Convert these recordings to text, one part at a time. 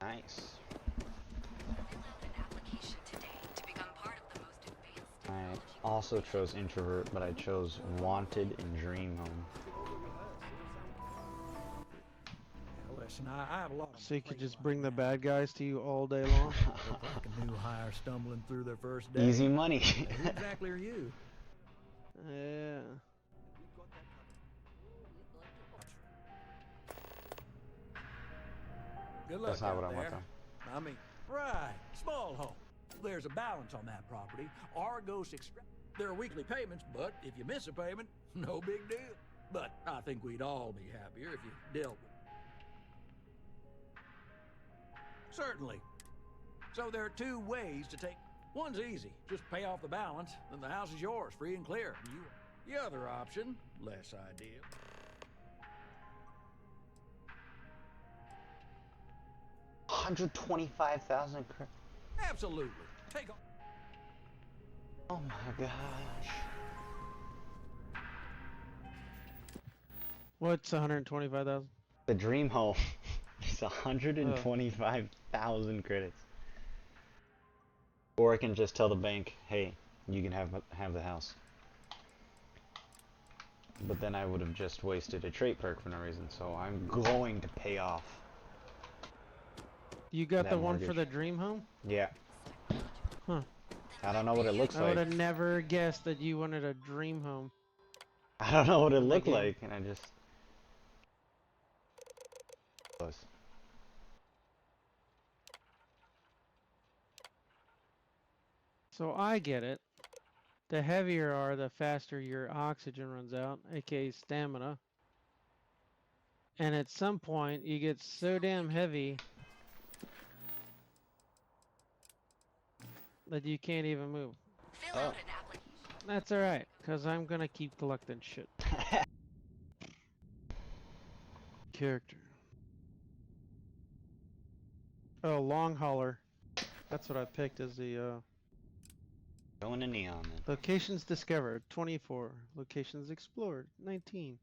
Nice. I also chose introvert, but I chose wanted in dream home. Listen, I have a lot of So you could just bring the bad guys to you all day long? look like a new hire stumbling through their first day. Easy money. Who exactly are you? Yeah. Good luck That's not what out I want there. though. I mean, right, small home. There's a balance on that property. Argos extract their weekly payments, but if you miss a payment, no big deal. But I think we'd all be happier if you dealt with it. Certainly. So there are two ways to take. One's easy. Just pay off the balance, then the house is yours, free and clear. The other option, less ideal. $125,000. Absolutely. Take on. Oh my gosh. What's 125,000? The dream home is 125,000 credits. Or I can just tell the bank, hey, you can have the house. But then I would have just wasted a trait perk for no reason, so I'm going to pay off. You got that the one mortgage. for the dream home? Yeah. Huh. I don't know what it looks I would like. have never guessed that you wanted a dream home. I don't know what it in the looked game. like, and I just... So I get it. The heavier you are, the faster your oxygen runs out, aka stamina. And at some point, you get so damn heavy that you can't even move. Oh. That's alright, because I'm gonna keep collecting shit. Character. Oh, long hauler. That's what I picked as the Going to neon then. locations discovered, 24. Locations explored, 19.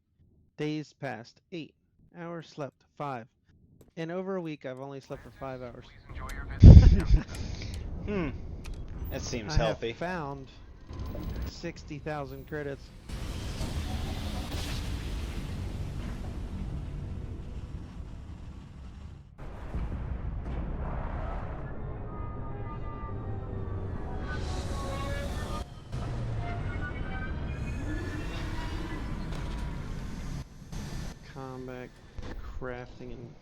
Days passed, 8. Hours slept, 5. In over a week, I've only slept for 5 hours. That seems I healthy. have found 60,000 credits. Combat, crafting, and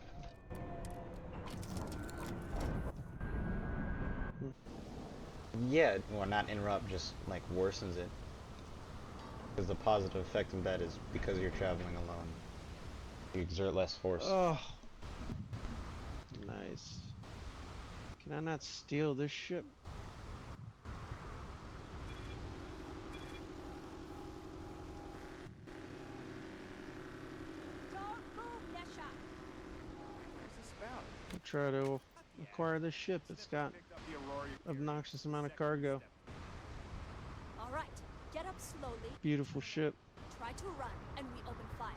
Yeah, well, not interrupt, just like worsens it. Because the positive effect of that is because you're traveling alone, you exert less force. oh, nice. Can I not steal this ship? I'll try to acquire this ship. It's got obnoxious amount of cargo. All right, get up slowly. Beautiful ship. Try to run, and we open fire.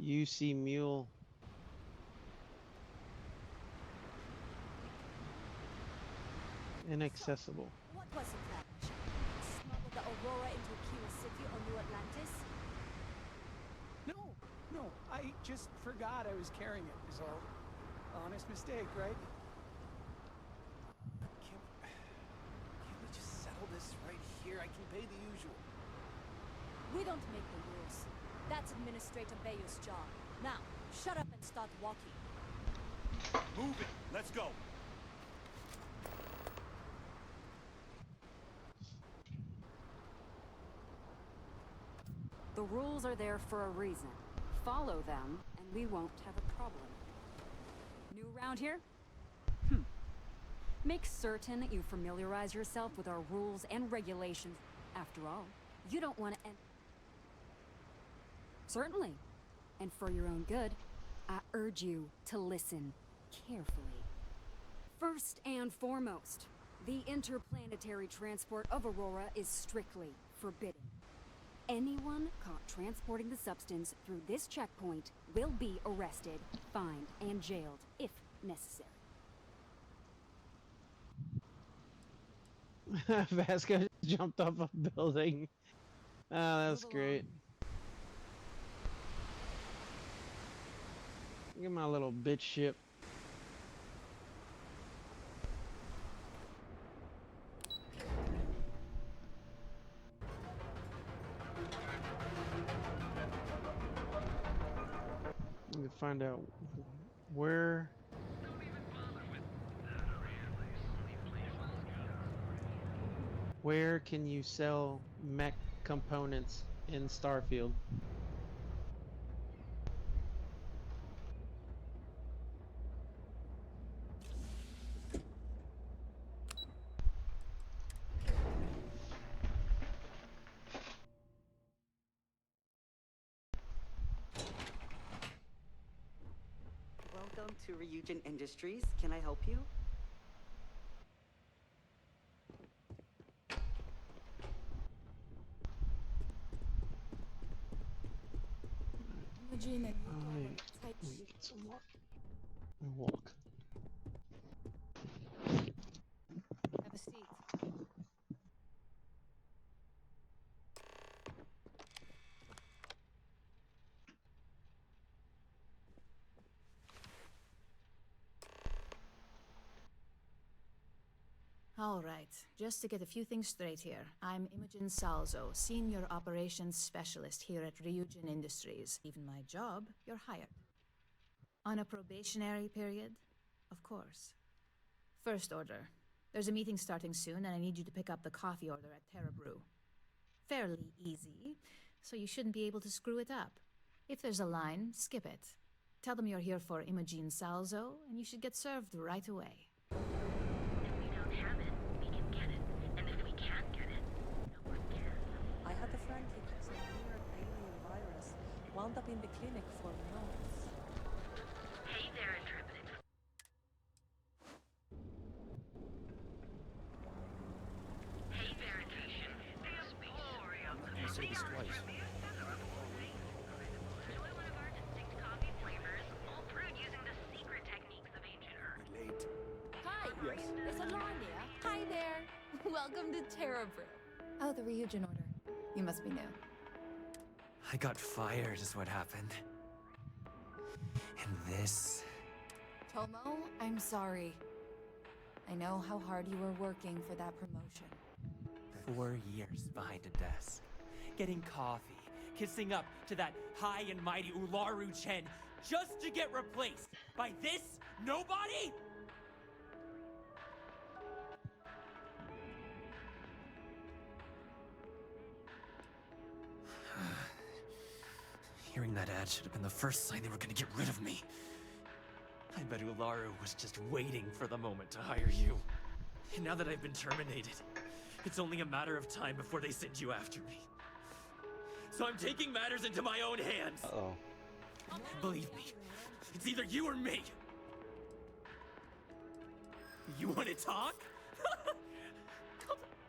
UC Mule. Inaccessible. What was the plan? Smuggle the Aurora into Kilo City or New Atlantis? No, I just forgot I was carrying it, is all. Honest mistake, right? Can't we just settle this right here? I can pay the usual. We don't make the rules. That's Administrator Bayou's job. Now, shut up and start walking. Move it. Let's go. The rules are there for a reason. Follow them, and we won't have a problem. New around here? Make certain that you familiarize yourself with our rules and regulations. After all, you don't want to end... Certainly. And for your own good, I urge you to listen carefully. First and foremost, the interplanetary transport of Aurora is strictly forbidden. Anyone caught transporting the substance through this checkpoint will be arrested, fined, and jailed, if necessary. Vasco jumped off a building. Oh, that's great. Look at my little bitch ship. We can find out where. Where can you sell mech components in Starfield? Welcome to Ryujin Industries. Can I help you? Imogene and Let me get some water. And walk. have a seat. All right, just to get a few things straight here. I'm Imogen Salzo, Senior Operations Specialist here at Ryujin Industries. Even my job, you're hired. On a probationary period? Of course. First order. There's a meeting starting soon, and I need you to pick up the coffee order at Terra Brew. Fairly easy, so you shouldn't be able to screw it up. If there's a line, skip it. Tell them you're here for Imogen Salzo, and you should get served right away. I had a friend who got some weird alien virus, wound up in the clinic for months. Hey there, Intrepid. Hey there, Intuition. I'm not gonna say this twice. Enjoy one of our distinct coffee flavors, all brewed using the secret techniques of ancient Earth. Late. Hi! Yes? It's Alania. Hi there! Welcome to Terra Brew. Oh, the Ryujin order. You must be new. I got fired is what happened. And this... Tomo, I'm sorry. I know how hard you were working for that promotion. 4 years behind a desk. Getting coffee. Kissing up to that high and mighty Ularu Chen just to get replaced by this nobody? Hearing that ad should have been the first sign they were gonna get rid of me. I bet Ularu was just waiting for the moment to hire you. And now that I've been terminated, it's only a matter of time before they send you after me. So I'm taking matters into my own hands. Uh-oh. Believe me, it's either you or me. You want to talk?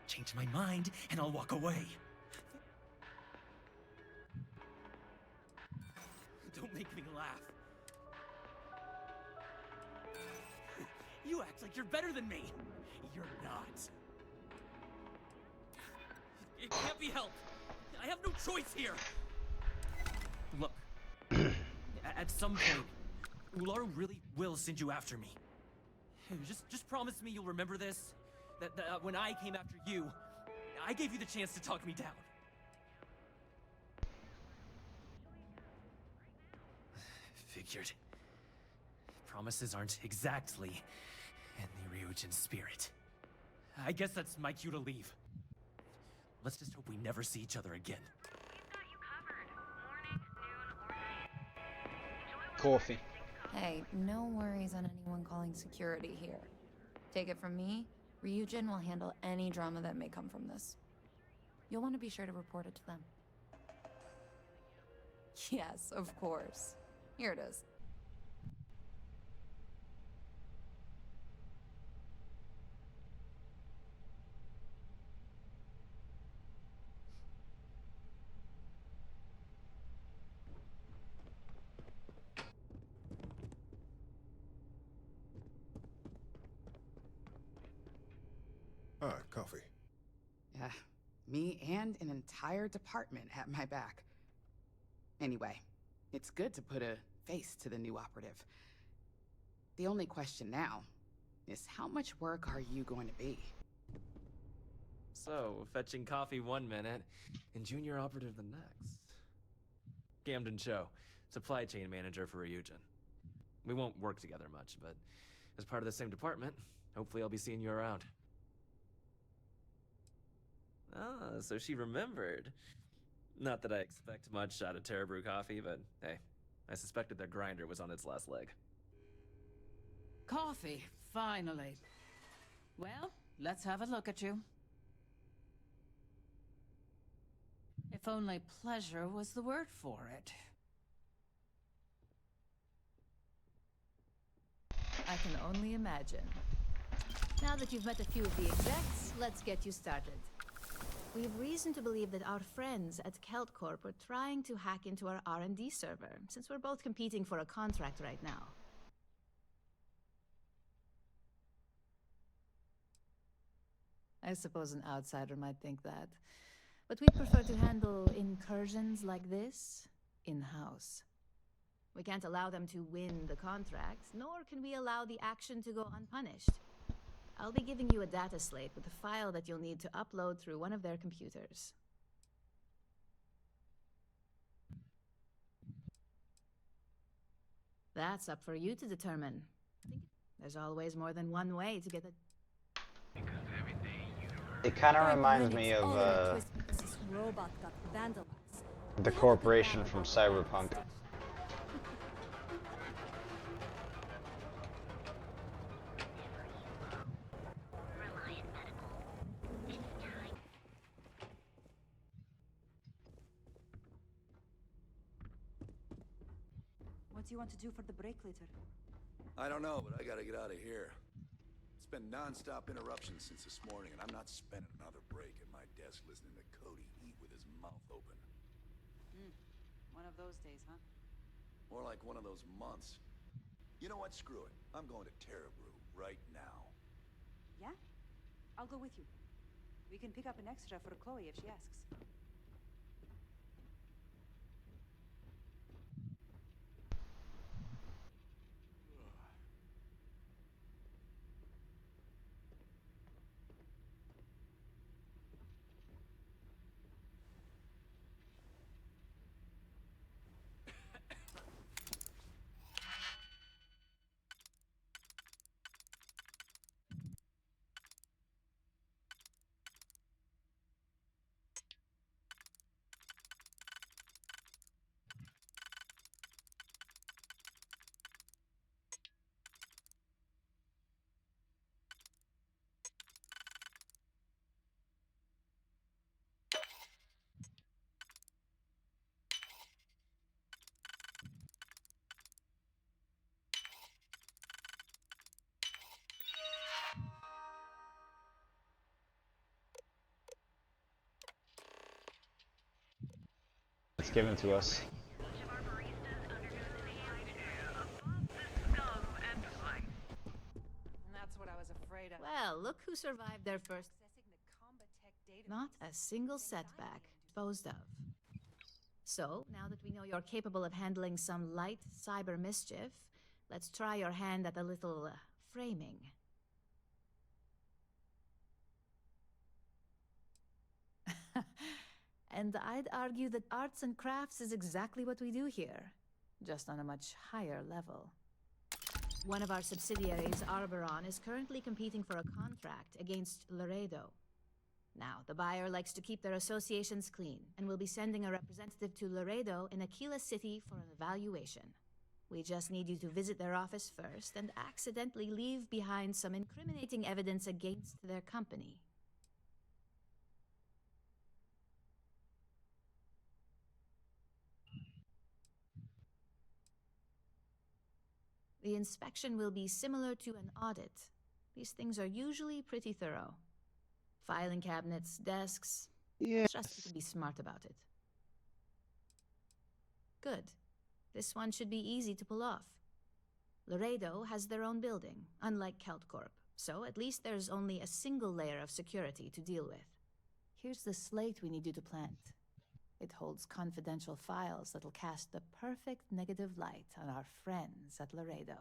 Change my mind and I'll walk away. Don't make me laugh. You act like you're better than me. You're not. It can't be helped. I have no choice here. Look, at some point, Ularu really will send you after me. Just promise me you'll remember this. That when I came after you, I gave you the chance to talk me down. Figured. Promises aren't exactly in the Ryujin spirit. I guess that's my cue to leave. Let's just hope we never see each other again. We've got you covered. Morning, noon, or night. Coffee. Hey, no worries on anyone calling security here. Take it from me, Ryujin will handle any drama that may come from this. You'll want to be sure to report it to them. Yes, of course. Here it is. Coffee. Yeah, me and an entire department at my back. Anyway, it's good to put a face to the new operative. The only question now is how much work are you going to be? So, fetching coffee 1 minute and junior operative the next. Camden Cho, supply chain manager for Ryujin. We won't work together much, but as part of the same department, hopefully I'll be seeing you around. Ah, so she remembered. Not that I expect much out of Terra Brew Coffee, but hey, I suspected their grinder was on its last leg. Coffee, finally. Well, let's have a look at you. If only pleasure was the word for it. I can only imagine. Now that you've met a few of the execs, let's get you started. We have reason to believe that our friends at Corpo are trying to hack into our R&D server, since we're both competing for a contract right now. I suppose an outsider might think that, but we prefer to handle incursions like this in-house. We can't allow them to win the contract, nor can we allow the action to go unpunished. I'll be giving you a data slate with a file that you'll need to upload through one of their computers. That's up for you to determine. There's always more than one way to get a... It kind of reminds me of the corporation from Cyberpunk. What do you want to do for the break later? I don't know, but I gotta get out of here. It's been non-stop interruptions since this morning, and I'm not spending another break at my desk listening to Cody eat with his mouth open. One of those days, huh? More like one of those months. You know what? Screw it. I'm going to Terra Brew right now. Yeah? I'll go with you. We can pick up an extra for Chloe if she asks. It's given to us. And that's what I was afraid of. Well, look who survived their first... Not a single setback disposed of. So, now that we know you're capable of handling some light cyber mischief, let's try your hand at a little framing. And I'd argue that arts and crafts is exactly what we do here, just on a much higher level. One of our subsidiaries, Arboron, is currently competing for a contract against Laredo. Now, the buyer likes to keep their associations clean, and will be sending a representative to Laredo in Aquila City for an evaluation. We just need you to visit their office first and accidentally leave behind some incriminating evidence against their company. The inspection will be similar to an audit. These things are usually pretty thorough. Filing cabinets, desks. Yes. Trust you to be smart about it. Good. This one should be easy to pull off. Laredo has their own building, unlike Corp. So at least there's only a single layer of security to deal with. Here's the slate we need you to plant. It holds confidential files that'll cast the perfect negative light on our friends at Laredo.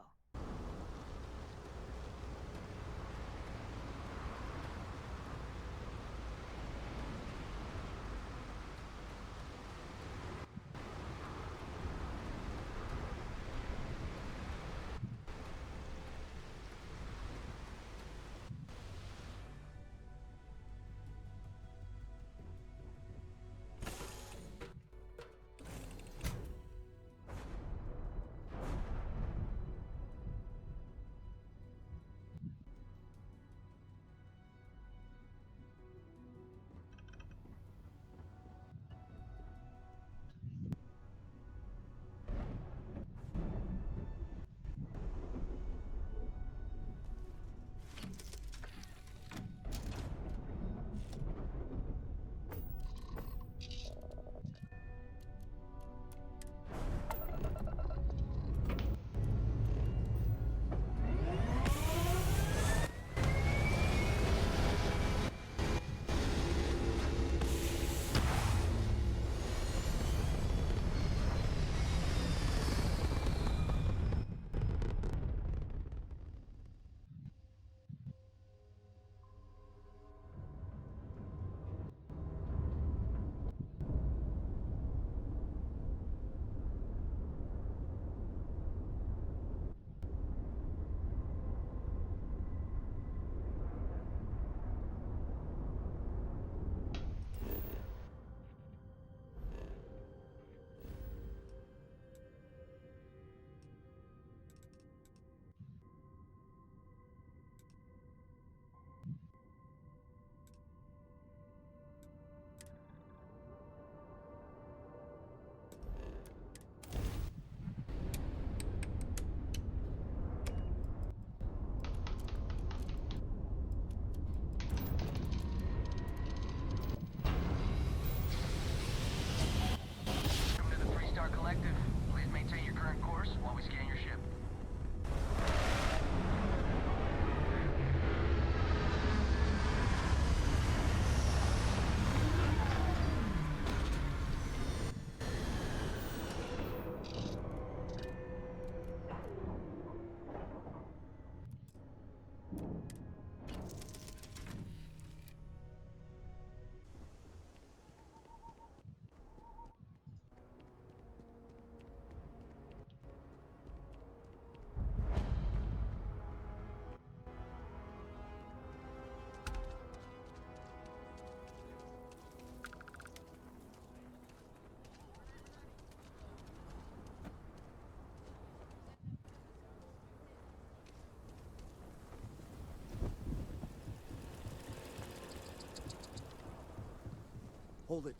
Hold it.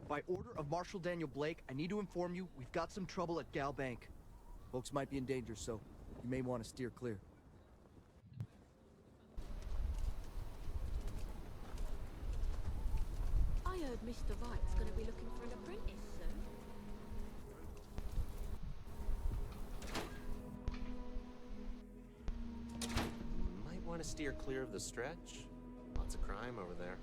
By order of Marshal Daniel Blake, I need to inform you we've got some trouble at Gal Bank. Folks might be in danger, so you may want to steer clear. I heard Mr. Wright's gonna be looking for an apprentice soon. Might want to steer clear of the stretch. Lots of crime over there.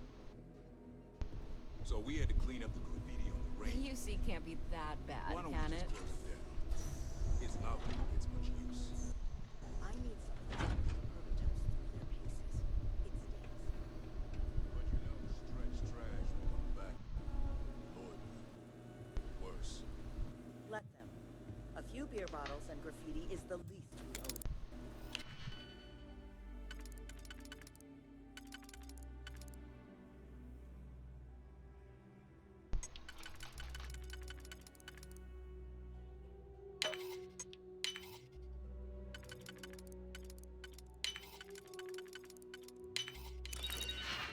So we had to clean up the graffiti on the range. The UC can't be that bad, Why don't can we just it? close it down? It's not like it gets much use. I need something to put the toast through their paces. It stinks. But you know, stretch trash will come back. Lord, worse. Let them. A few beer bottles and graffiti is the least we owe.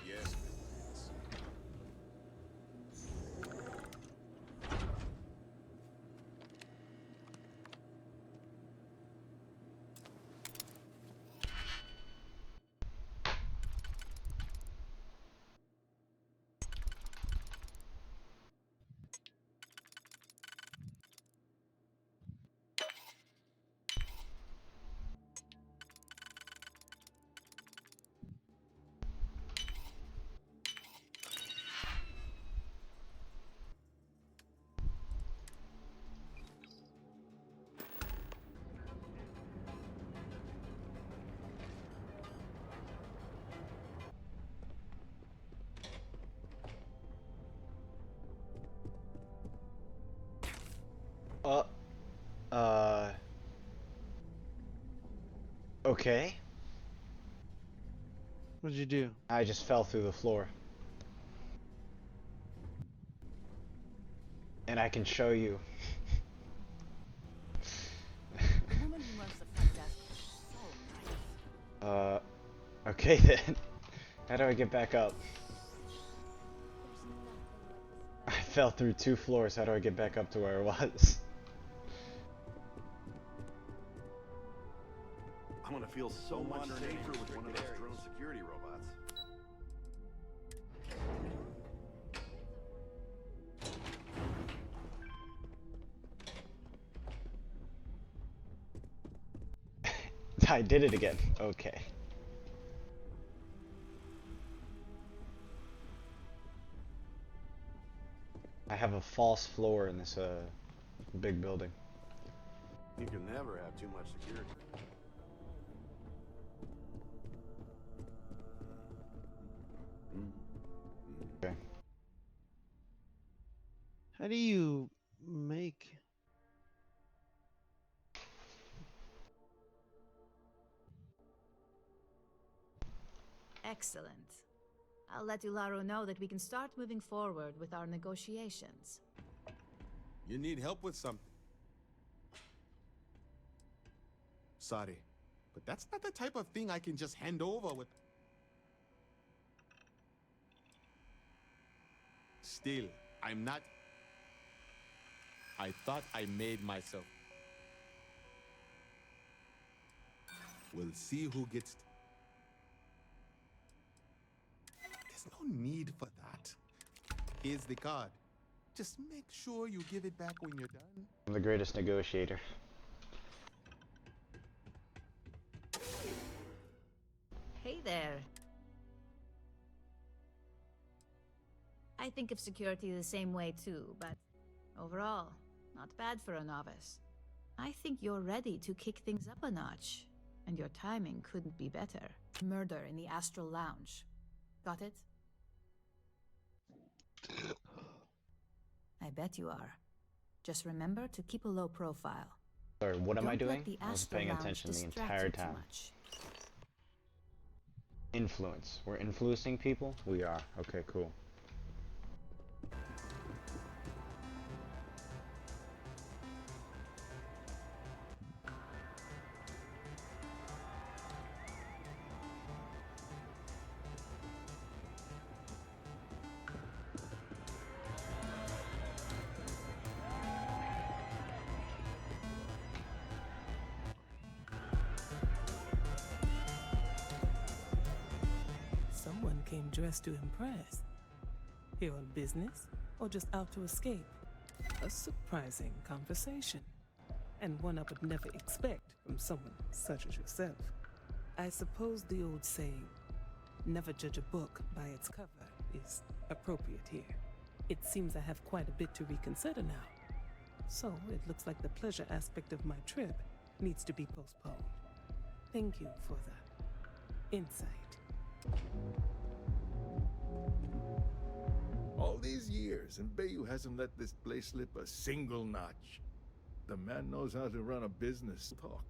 Yes, Prince. Uh. Okay. What'd you do? I just fell through the floor. And I can show you. The woman who runs the front desk is so nice. Okay then. How do I get back up? I fell through 2 floors. How do I get back up to where I was? I'm gonna feel so much safer with one of those drone security robots. I did it again. Okay. I have a false floor in this big building. You can never have too much security. Okay. How do you make... Excellent. I'll let Ularo know that we can start moving forward with our negotiations. You need help with something. Sorry, but that's not the type of thing I can just hand over with. Still, I'm not... I thought I made myself. We'll see who gets... There's no need for that. Here's the card. Just make sure you give it back when you're done. I'm the greatest negotiator. Hey there. I think of security the same way too, but overall, not bad for a novice. I think you're ready to kick things up a notch, and your timing couldn't be better. Murder in the Astral Lounge. Got it? I bet you are. Just remember to keep a low profile. Sorry, what am I Don't doing? let the I was Astral paying Lounge attention the distract entire you too time. much. Influence. We're influencing people? We are. Okay, cool. Someone came dressed to impress. Here on business, or just out to escape? A surprising conversation, and one I would never expect from someone such as yourself. I suppose the old saying, never judge a book by its cover, is appropriate here. It seems I have quite a bit to reconsider now. So it looks like the pleasure aspect of my trip needs to be postponed. Thank you for the insight. All these years, and Bayou hasn't let this place slip a single notch. The man knows how to run a business. Talk.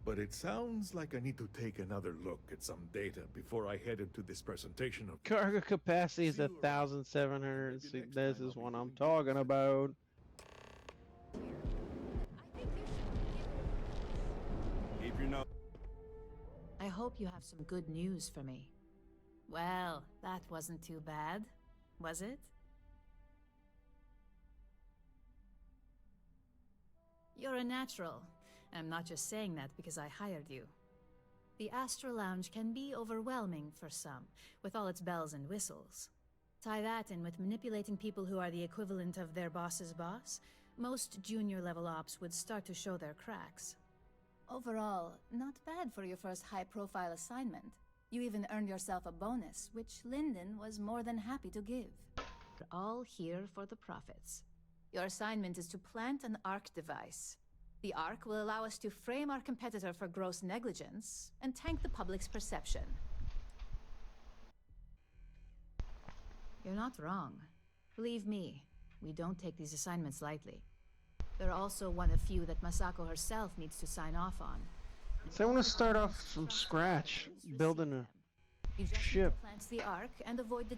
But it sounds like I need to take another look at some data before I head into this presentation of... Cargo capacity is 1,700. This is what I'm talking about. Keep your nose. I hope you have some good news for me. Well, that wasn't too bad, was it? You're a natural. I'm not just saying that because I hired you. The Astral Lounge can be overwhelming for some, with all its bells and whistles. Tie that in with manipulating people who are the equivalent of their boss's boss, most junior-level ops would start to show their cracks. Overall, not bad for your first high-profile assignment. You even earned yourself a bonus, which Lyndon was more than happy to give. We're all here for the profits. Your assignment is to plant an ARC device. The ARC will allow us to frame our competitor for gross negligence and tank the public's perception. You're not wrong. Believe me, we don't take these assignments lightly. They're also one of few that Masako herself needs to sign off on. So I want to start off from scratch, building a You just need to ship. plant the arc and avoid the...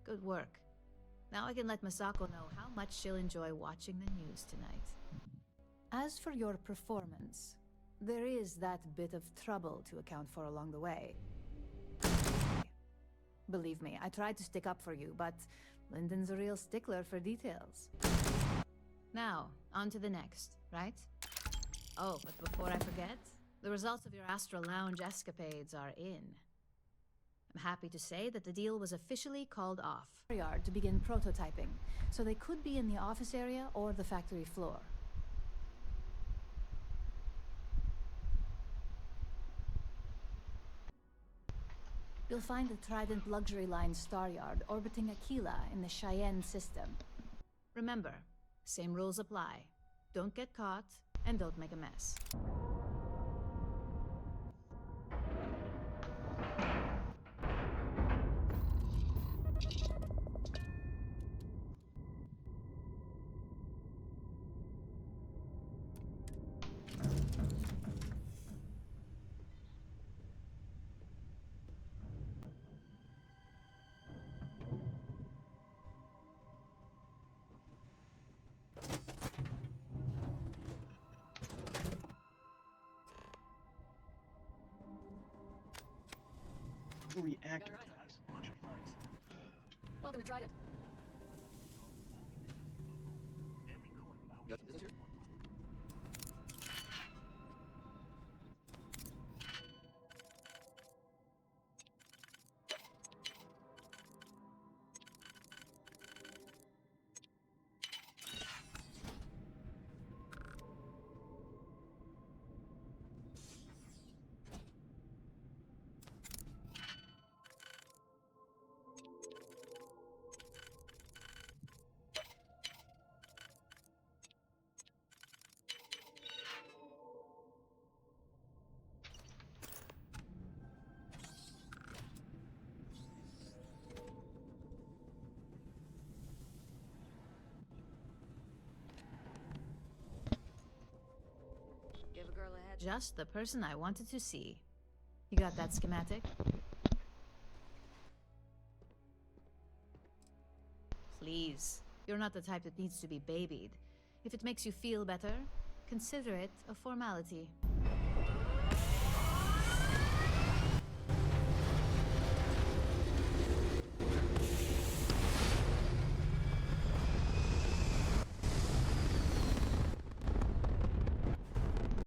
Good work. Now I can let Masako know how much she'll enjoy watching the news tonight. As for your performance, there is that bit of trouble to account for along the way. Believe me, I tried to stick up for you, but Lyndon's a real stickler for details. Now, on to the next, right? Oh, but before I forget, the results of your Astral Lounge escapades are in. I'm happy to say that the deal was officially called off. Yard to begin prototyping, so they could be in the office area or the factory floor. You'll find the Trident Luxury Line Star Yard orbiting Aquila in the Cheyenne system. Remember, same rules apply. Don't get caught, and don't make a mess. Reactor. Welcome to Trident. Give a girl a head. Just the person I wanted to see. You got that schematic? Please. You're not the type that needs to be babied. If it makes you feel better, consider it a formality.